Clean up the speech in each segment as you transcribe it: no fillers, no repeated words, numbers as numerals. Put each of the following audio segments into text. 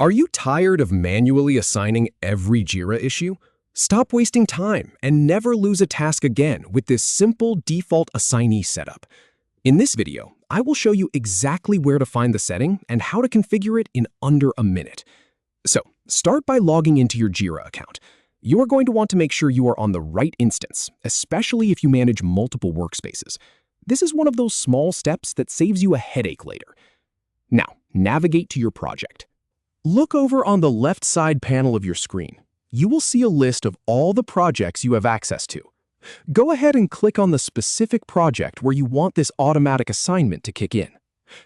Are you tired of manually assigning every Jira issue? Stop wasting time and never lose a task again with this simple default assignee setup. In this video, I will show you exactly where to find the setting and how to configure it in under a minute. So, start by logging into your Jira account. You are going to want to make sure you are on the right instance, especially if you manage multiple workspaces. This is one of those small steps that saves you a headache later. Now, navigate to your project. Look over on the left side panel of your screen. You will see a list of all the projects you have access to. Go ahead and click on the specific project where you want this automatic assignment to kick in.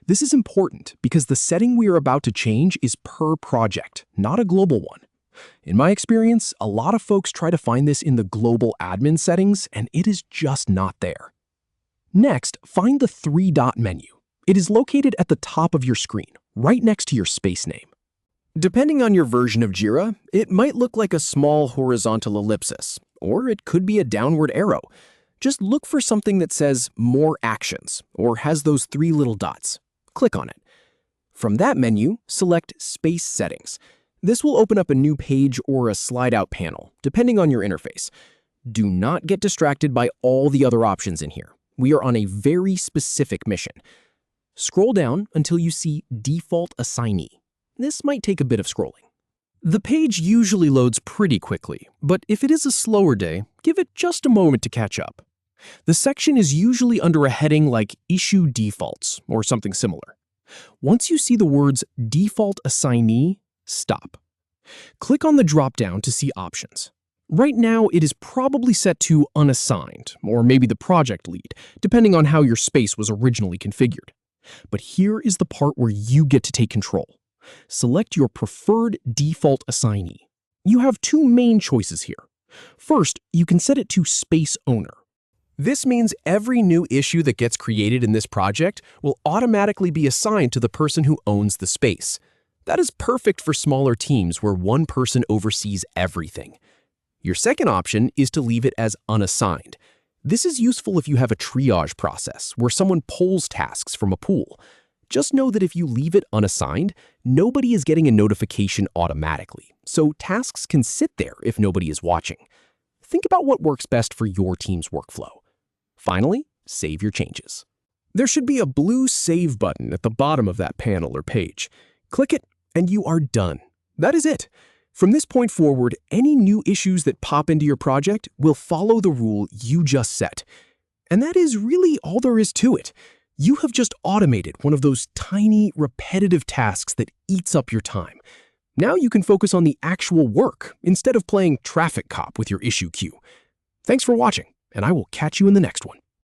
This is important because the setting we are about to change is per project, not a global one. In my experience, a lot of folks try to find this in the global admin settings, and it is just not there. Next, find the three-dot menu. It is located at the top of your screen, right next to your space name. Depending on your version of Jira, it might look like a small horizontal ellipsis, or it could be a downward arrow. Just look for something that says More Actions, or has those three little dots. Click on it. From that menu, select Space Settings. This will open up a new page or a slide-out panel, depending on your interface. Do not get distracted by all the other options in here. We are on a very specific mission. Scroll down until you see Default Assignee. This might take a bit of scrolling. The page usually loads pretty quickly, but if it is a slower day, give it just a moment to catch up. The section is usually under a heading like Issue Defaults or something similar. Once you see the words Default Assignee, stop. Click on the drop-down to see options. Right now, it is probably set to unassigned, or maybe the project lead, depending on how your space was originally configured. But here is the part where you get to take control. Select your preferred default assignee. You have two main choices here. First, you can set it to Space Owner. This means every new issue that gets created in this project will automatically be assigned to the person who owns the space. That is perfect for smaller teams where one person oversees everything. Your second option is to leave it as unassigned. This is useful if you have a triage process where someone pulls tasks from a pool. Just know that if you leave it unassigned, nobody is getting a notification automatically, so tasks can sit there if nobody is watching. Think about what works best for your team's workflow. Finally, save your changes. There should be a blue Save button at the bottom of that panel or page. Click it, and you are done. That is it. From this point forward, any new issues that pop into your project will follow the rule you just set. And that is really all there is to it. You have just automated one of those tiny, repetitive tasks that eats up your time. Now you can focus on the actual work instead of playing traffic cop with your issue queue. Thanks for watching, and I will catch you in the next one.